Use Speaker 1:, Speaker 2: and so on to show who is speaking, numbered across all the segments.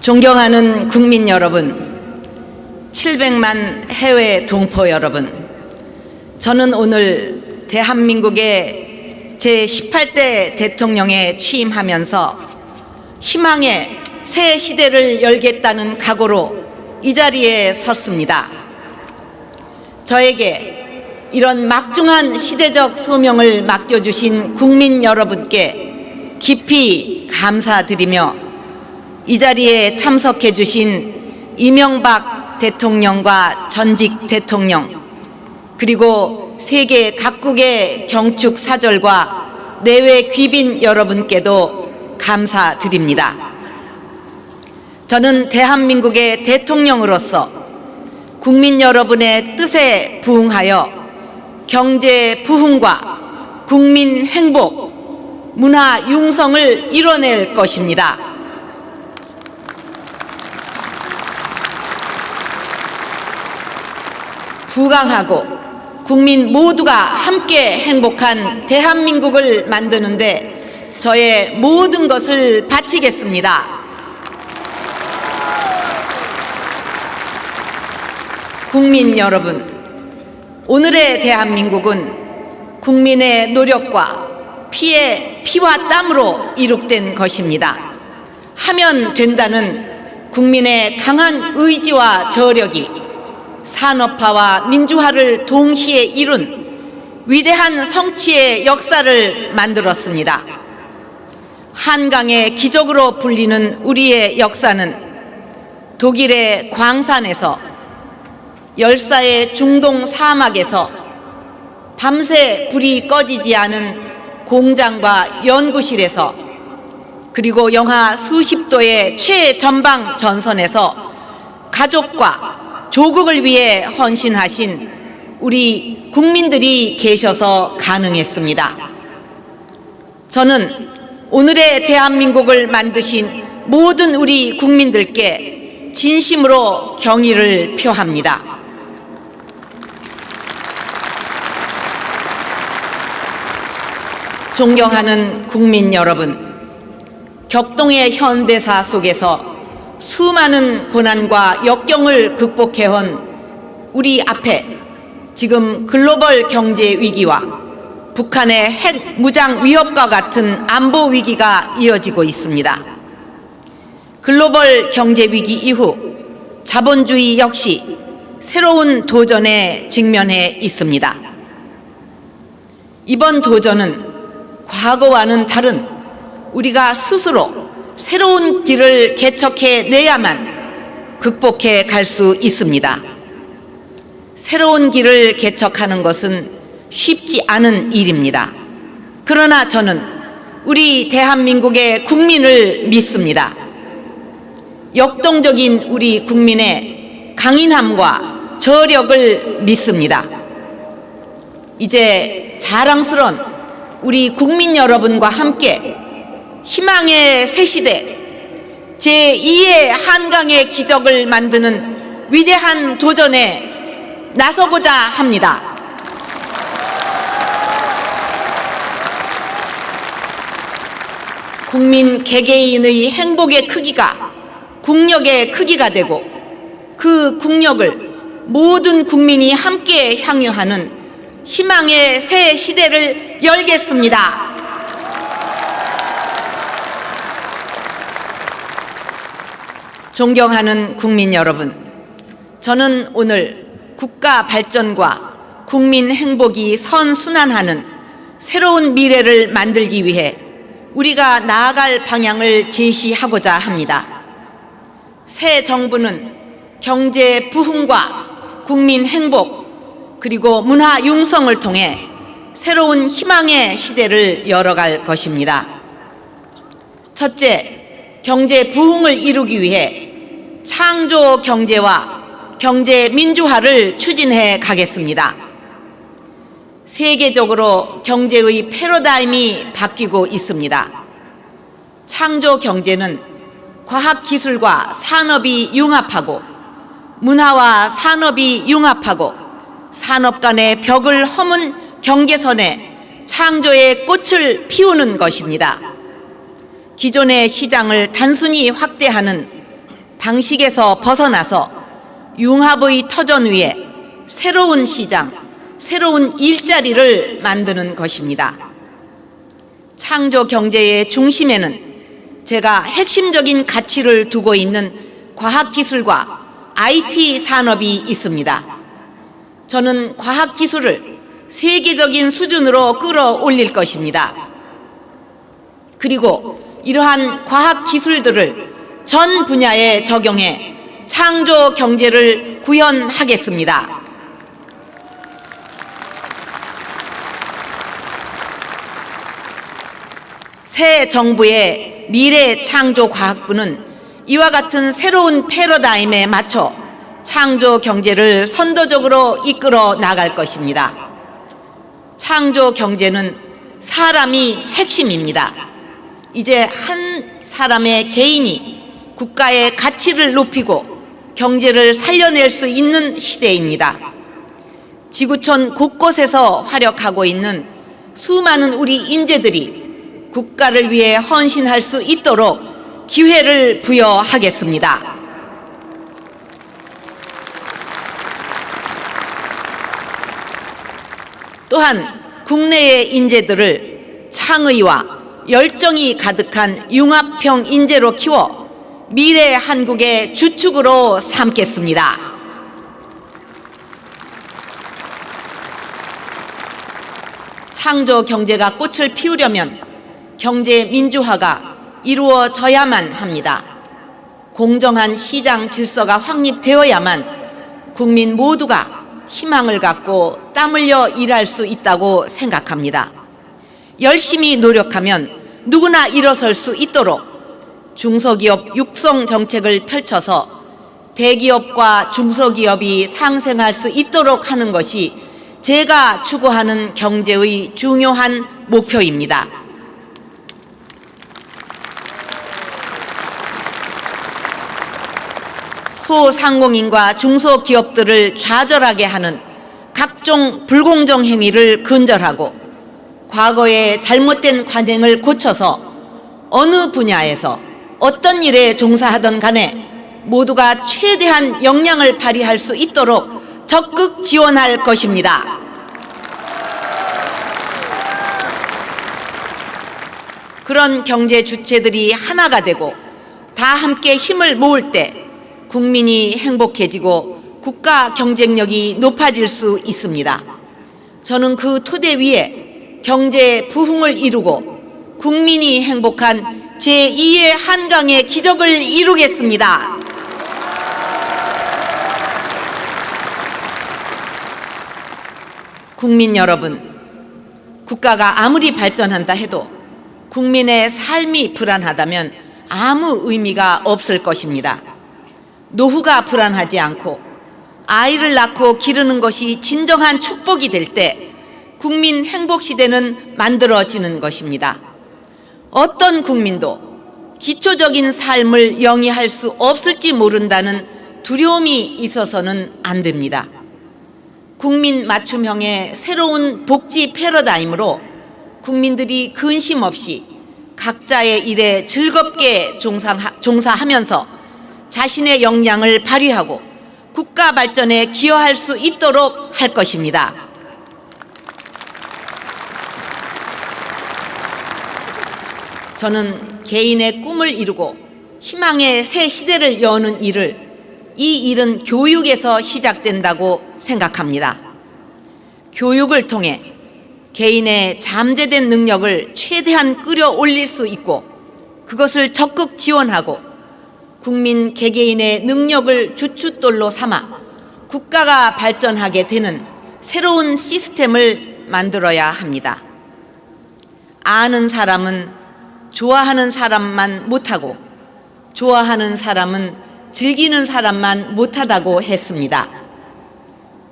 Speaker 1: 존경하는 국민 여러분, 700만 해외 동포 여러분, 저는 오늘 대한민국의 제18대 대통령에 취임하면서 희망의 새 시대를 열겠다는 각오로 이 자리에 섰습니다. 저에게 이런 막중한 시대적 소명을 맡겨주신 국민 여러분께 깊이 감사드리며 이 자리에 참석해 주신 이명박 대통령과 전직 대통령, 그리고 세계 각국의 경축 사절과 내외 귀빈 여러분께도 감사드립니다. 저는 대한민국의 대통령으로서 국민 여러분의 뜻에 부응하여 경제 부흥과 국민 행복, 문화 융성을 이뤄낼 것입니다. 부강하고 국민 모두가 함께 행복한 대한민국을 만드는데 저의 모든 것을 바치겠습니다. 국민 여러분, 오늘의 대한민국은 국민의 노력과 피와 땀으로 이룩된 것입니다. 하면 된다는 국민의 강한 의지와 저력이 산업화와 민주화를 동시에 이룬 위대한 성취의 역사를 만들었습니다. 한강의 기적으로 불리는 우리의 역사는 독일의 광산에서, 열사의 중동 사막에서, 밤새 불이 꺼지지 않은 공장과 연구실에서, 그리고 영하 수십 도의 최전방 전선에서 가족과 조국을 위해 헌신하신 우리 국민들이 계셔서 가능했습니다. 저는 오늘의 대한민국을 만드신 모든 우리 국민들께 진심으로 경의를 표합니다. 존경하는 국민 여러분, 격동의 현대사 속에서 수많은 고난과 역경을 극복해온 우리 앞에 지금 글로벌 경제 위기와 북한의 핵 무장 위협과 같은 안보 위기가 이어지고 있습니다. 글로벌 경제 위기 이후 자본주의 역시 새로운 도전에 직면해 있습니다. 이번 도전은 과거와는 다른 우리가 스스로 새로운 길을 개척해내야만 극복해 갈 수 있습니다. 새로운 길을 개척하는 것은 쉽지 않은 일입니다. 그러나 저는 우리 대한민국의 국민을 믿습니다. 역동적인 우리 국민의 강인함과 저력을 믿습니다. 이제 자랑스러운 우리 국민 여러분과 함께 희망의 새시대, 제2의 한강의 기적을 만드는 위대한 도전에 나서고자 합니다. 국민 개개인의 행복의 크기가 국력의 크기가 되고 그 국력을 모든 국민이 함께 향유하는 희망의 새 시대를 열겠습니다. 존경하는 국민 여러분, 저는 오늘 국가 발전과 국민 행복이 선순환하는 새로운 미래를 만들기 위해 우리가 나아갈 방향을 제시하고자 합니다. 새 정부는 경제 부흥과 국민 행복, 그리고 문화 융성을 통해 새로운 희망의 시대를 열어갈 것입니다. 첫째, 경제 부흥을 이루기 위해 창조 경제와 경제 민주화를 추진해 가겠습니다. 세계적으로 경제의 패러다임이 바뀌고 있습니다. 창조 경제는 과학기술과 산업이 융합하고 문화와 산업이 융합하고 산업 간의 벽을 허문 경계선에 창조의 꽃을 피우는 것입니다. 기존의 시장을 단순히 확대하는 방식에서 벗어나서 융합의 터전 위에 새로운 시장, 새로운 일자리를 만드는 것입니다. 창조 경제의 중심에는 제가 핵심적인 가치를 두고 있는 과학기술과 IT 산업이 있습니다. 저는 과학기술을 세계적인 수준으로 끌어올릴 것입니다. 그리고 이러한 과학기술들을 전 분야에 적용해 창조 경제를 구현하겠습니다. 새 정부의 미래창조과학부는 이와 같은 새로운 패러다임에 맞춰 창조 경제를 선도적으로 이끌어 나갈 것입니다. 창조 경제는 사람이 핵심입니다. 이제 한 사람의 개인이 국가의 가치를 높이고 경제를 살려낼 수 있는 시대입니다. 지구촌 곳곳에서 활약하고 있는 수많은 우리 인재들이 국가를 위해 헌신할 수 있도록 기회를 부여하겠습니다. 또한 국내의 인재들을 창의와 열정이 가득한 융합형 인재로 키워 미래 한국의 주축으로 삼겠습니다. 창조 경제가 꽃을 피우려면 경제 민주화가 이루어져야만 합니다. 공정한 시장 질서가 확립되어야만 국민 모두가 희망을 갖고 땀 흘려 일할 수 있다고 생각합니다. 열심히 노력하면 누구나 일어설 수 있도록 중소기업 육성 정책을 펼쳐서 대기업과 중소기업이 상생할 수 있도록 하는 것이 제가 추구하는 경제의 중요한 목표입니다. 소상공인과 중소기업들을 좌절하게 하는 각종 불공정 행위를 근절하고 과거의 잘못된 관행을 고쳐서 어느 분야에서 어떤 일에 종사하던 간에 모두가 최대한 역량을 발휘할 수 있도록 적극 지원할 것입니다. 그런 경제 주체들이 하나가 되고 다 함께 힘을 모을 때 국민이 행복해지고 국가 경쟁력이 높아질 수 있습니다. 저는 그 토대 위에 경제 부흥을 이루고 국민이 행복한 제2의 한강의 기적을 이루겠습니다. 국민 여러분, 국가가 아무리 발전한다 해도 국민의 삶이 불안하다면 아무 의미가 없을 것입니다. 노후가 불안하지 않고 아이를 낳고 기르는 것이 진정한 축복이 될 때 국민 행복 시대는 만들어지는 것입니다. 어떤 국민도 기초적인 삶을 영위할 수 없을지 모른다는 두려움이 있어서는 안 됩니다. 국민 맞춤형의 새로운 복지 패러다임으로 국민들이 근심 없이 각자의 일에 즐겁게 종사하면서 자신의 역량을 발휘하고 국가 발전에 기여할 수 있도록 할 것입니다. 저는 개인의 꿈을 이루고 희망의 새 시대를 여는 이 일은 교육에서 시작된다고 생각합니다. 교육을 통해 개인의 잠재된 능력을 최대한 끌어올릴 수 있고 그것을 적극 지원하고 국민 개개인의 능력을 주춧돌로 삼아 국가가 발전하게 되는 새로운 시스템을 만들어야 합니다. 아는 사람은 좋아하는 사람만 못하고 좋아하는 사람은 즐기는 사람만 못하다고 했습니다.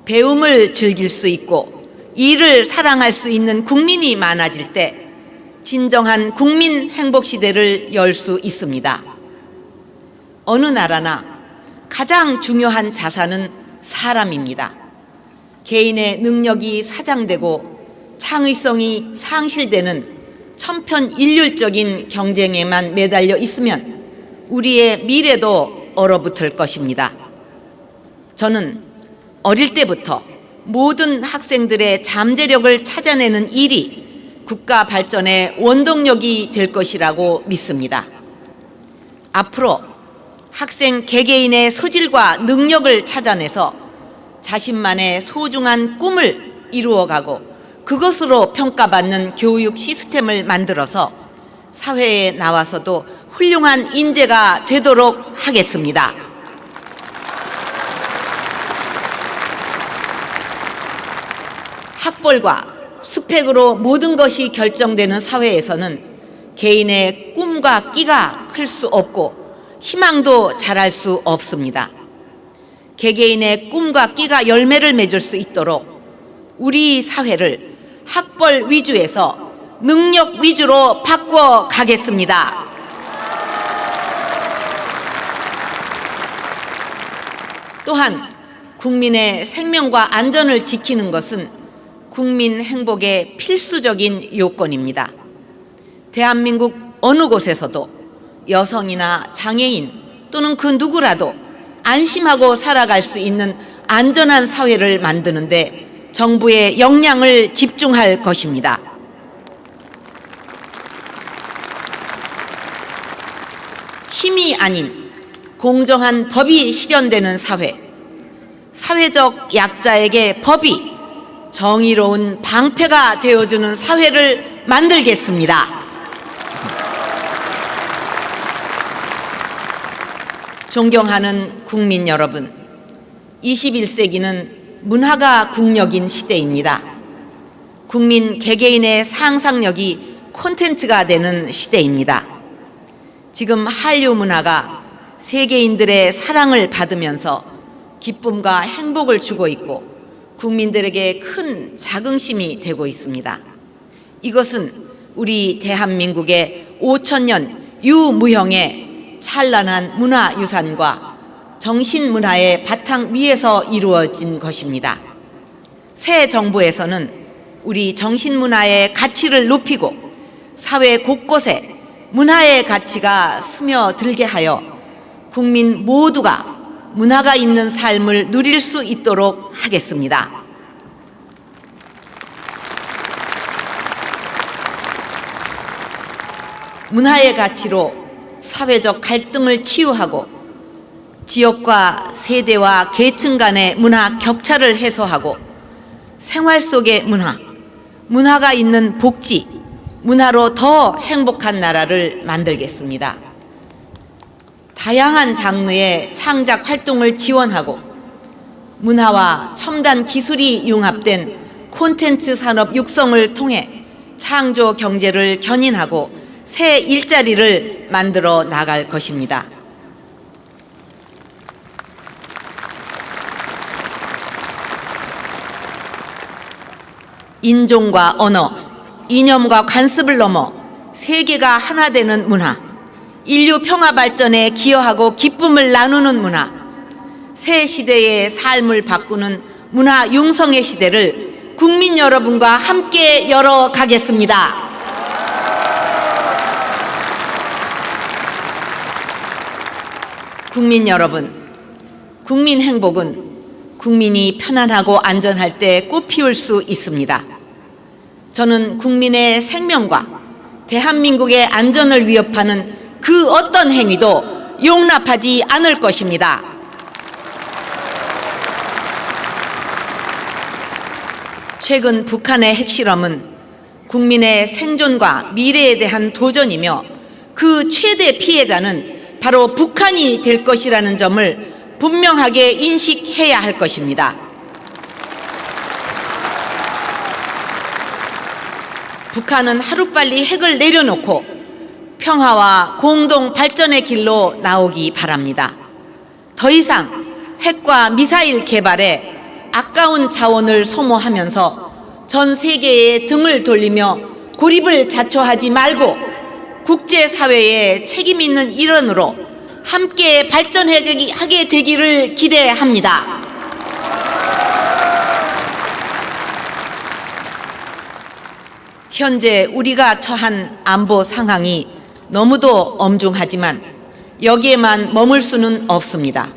Speaker 1: 배움을 즐길 수 있고 일을 사랑할 수 있는 국민이 많아질 때 진정한 국민 행복 시대를 열 수 있습니다. 어느 나라나 가장 중요한 자산은 사람입니다. 개인의 능력이 사장되고 창의성이 상실되는 천편일률적인 경쟁에만 매달려 있으면 우리의 미래도 얼어붙을 것입니다. 저는 어릴 때부터 모든 학생들의 잠재력을 찾아내는 일이 국가 발전의 원동력이 될 것이라고 믿습니다. 앞으로 학생 개개인의 소질과 능력을 찾아내서 자신만의 소중한 꿈을 이루어가고 그것으로 평가받는 교육 시스템을 만들어서 사회에 나와서도 훌륭한 인재가 되도록 하겠습니다. 학벌과 스펙으로 모든 것이 결정되는 사회에서는 개인의 꿈과 끼가 클 수 없고 희망도 자랄 수 없습니다. 개개인의 꿈과 끼가 열매를 맺을 수 있도록 우리 사회를 학벌 위주에서 능력 위주로 바꿔 가겠습니다. 또한 국민의 생명과 안전을 지키는 것은 국민 행복의 필수적인 요건입니다. 대한민국 어느 곳에서도 여성이나 장애인 또는 그 누구라도 안심하고 살아갈 수 있는 안전한 사회를 만드는 데 정부의 역량을 집중할 것입니다. 힘이 아닌 공정한 법이 실현되는 사회, 사회적 약자에게 법이 정의로운 방패가 되어주는 사회를 만들겠습니다. 존경하는 국민 여러분, 21세기는 문화가 국력인 시대입니다. 국민 개개인의 상상력이 콘텐츠가 되는 시대입니다. 지금 한류 문화가 세계인들의 사랑을 받으면서 기쁨과 행복을 주고 있고 국민들에게 큰 자긍심이 되고 있습니다. 이것은 우리 대한민국의 5천년 유무형의 찬란한 문화유산과 정신문화의 바탕 위에서 이루어진 것입니다. 새 정부에서는 우리 정신문화의 가치를 높이고 사회 곳곳에 문화의 가치가 스며들게 하여 국민 모두가 문화가 있는 삶을 누릴 수 있도록 하겠습니다. 문화의 가치로 사회적 갈등을 치유하고 지역과 세대와 계층 간의 문화 격차를 해소하고 생활 속의 문화가 있는 복지, 문화로 더 행복한 나라를 만들겠습니다. 다양한 장르의 창작 활동을 지원하고 문화와 첨단 기술이 융합된 콘텐츠 산업 육성을 통해 창조 경제를 견인하고 새 일자리를 만들어 나갈 것입니다. 인종과 언어, 이념과 관습을 넘어 세계가 하나 되는 문화, 인류 평화 발전에 기여하고 기쁨을 나누는 문화, 새 시대의 삶을 바꾸는 문화 융성의 시대를 국민 여러분과 함께 열어가겠습니다. 국민 여러분, 국민 행복은 국민이 편안하고 안전할 때 꽃피울 수 있습니다. 저는 국민의 생명과 대한민국의 안전을 위협하는 그 어떤 행위도 용납하지 않을 것입니다. 최근 북한의 핵실험은 국민의 생존과 미래에 대한 도전이며 그 최대 피해자는 바로 북한이 될 것이라는 점을 분명하게 인식해야 할 것입니다. 북한은 하루빨리 핵을 내려놓고 평화와 공동 발전의 길로 나오기 바랍니다. 더 이상 핵과 미사일 개발에 아까운 자원을 소모하면서 전 세계에 등을 돌리며 고립을 자초하지 말고 국제사회의 책임 있는 일원으로 함께 발전하게 되기를 기대합니다. 현재 우리가 처한 안보 상황이 너무도 엄중하지만 여기에만 머물 수는 없습니다.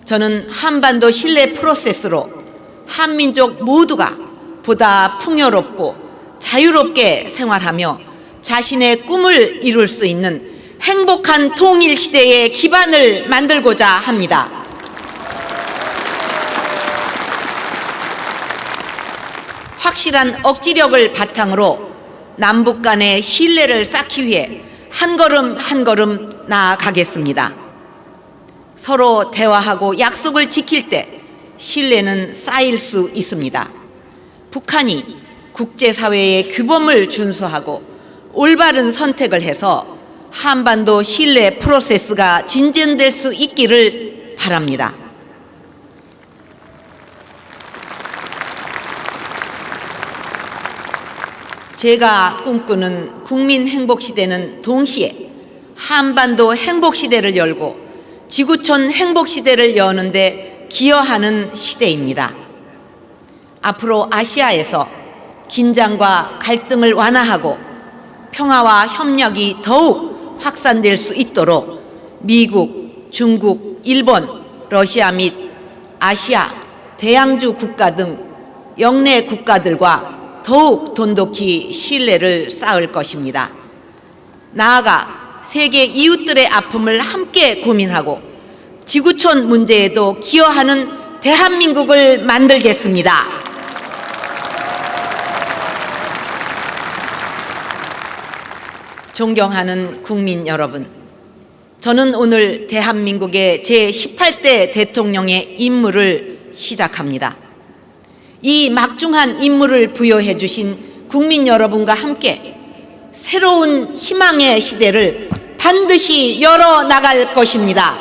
Speaker 1: 저는 한반도 신뢰 프로세스로 한민족 모두가 보다 풍요롭고 자유롭게 생활하며 자신의 꿈을 이룰 수 있는 행복한 통일 시대의 기반을 만들고자 합니다. 확실한 억지력을 바탕으로 남북 간의 신뢰를 쌓기 위해 한 걸음 한 걸음 나아가겠습니다. 서로 대화하고 약속을 지킬 때 신뢰는 쌓일 수 있습니다. 북한이 국제사회의 규범을 준수하고 올바른 선택을 해서 한반도 신뢰 프로세스가 진전될 수 있기를 바랍니다. 제가 꿈꾸는 국민 행복시대는 동시에 한반도 행복시대를 열고 지구촌 행복시대를 여는 데 기여하는 시대입니다. 앞으로 아시아에서 긴장과 갈등을 완화하고 평화와 협력이 더욱 확산될 수 있도록 미국, 중국, 일본, 러시아 및 아시아, 대양주 국가 등 영내 국가들과 더욱 돈독히 신뢰를 쌓을 것입니다. 나아가 세계 이웃들의 아픔을 함께 고민하고 지구촌 문제에도 기여하는 대한민국을 만들겠습니다. 존경하는 국민 여러분, 저는 오늘 대한민국의 제18대 대통령의 임무를 시작합니다. 이 막중한 임무를 부여해 주신 국민 여러분과 함께 새로운 희망의 시대를 반드시 열어나갈 것입니다.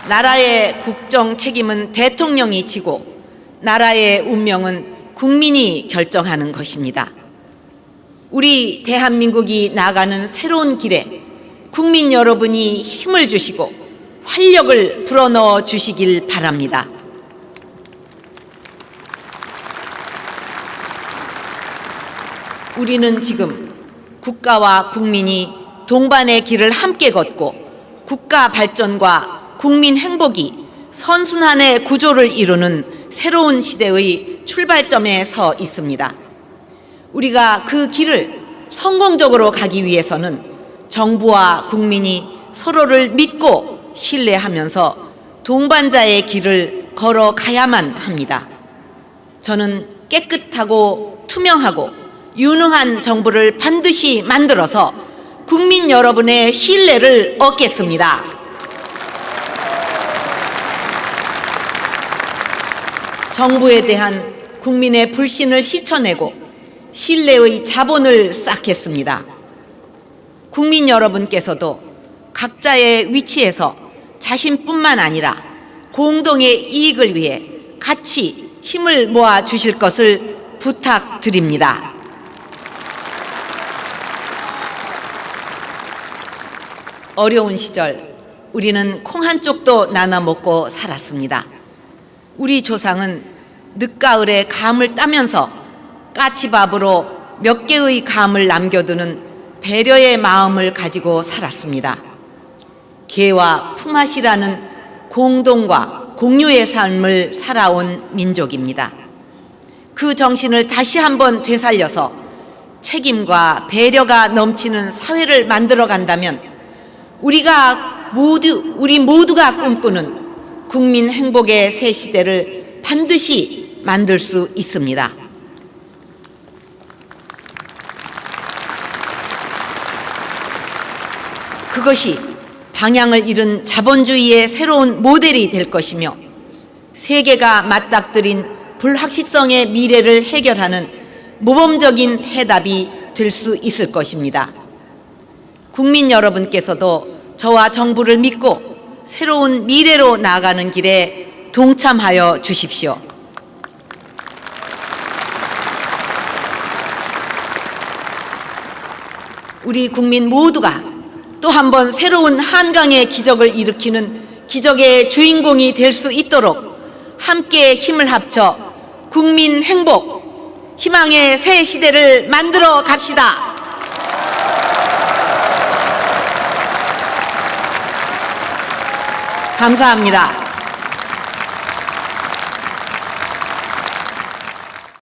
Speaker 1: 나라의 국정 책임은 대통령이 지고 나라의 운명은 국민이 결정하는 것입니다. 우리 대한민국이 나아가는 새로운 길에 국민 여러분이 힘을 주시고 활력을 불어넣어 주시길 바랍니다. 우리는 지금 국가와 국민이 동반의 길을 함께 걷고 국가 발전과 국민 행복이 선순환의 구조를 이루는 새로운 시대의 출발점에 서 있습니다. 우리가 그 길을 성공적으로 가기 위해서는 정부와 국민이 서로를 믿고 신뢰하면서 동반자의 길을 걸어가야만 합니다. 저는 깨끗하고 투명하고 유능한 정부를 반드시 만들어서 국민 여러분의 신뢰를 얻겠습니다. 정부에 대한 국민의 불신을 씻어내고 신뢰의 자본을 쌓겠습니다. 국민 여러분께서도 각자의 위치에서 자신뿐만 아니라 공동의 이익을 위해 같이 힘을 모아 주실 것을 부탁드립니다. 어려운 시절 우리는 콩 한 쪽도 나눠 먹고 살았습니다. 우리 조상은 늦가을에 감을 따면서 까치밥으로 몇 개의 감을 남겨두는 배려의 마음을 가지고 살았습니다. 개와 품앗이라는 공동과 공유의 삶을 살아온 민족입니다. 그 정신을 다시 한번 되살려서 책임과 배려가 넘치는 사회를 만들어 간다면 우리 모두가 꿈꾸는 국민 행복의 새 시대를 반드시 만들 수 있습니다. 그것이 방향을 잃은 자본주의의 새로운 모델이 될 것이며 세계가 맞닥뜨린 불확실성의 미래를 해결하는 모범적인 해답이 될 수 있을 것입니다. 국민 여러분께서도 저와 정부를 믿고 새로운 미래로 나아가는 길에 동참하여 주십시오. 우리 국민 모두가 또 한 번 새로운 한강의 기적을 일으키는 기적의 주인공이 될 수 있도록 함께 힘을 합쳐 국민 행복, 희망의 새 시대를 만들어 갑시다. 감사합니다.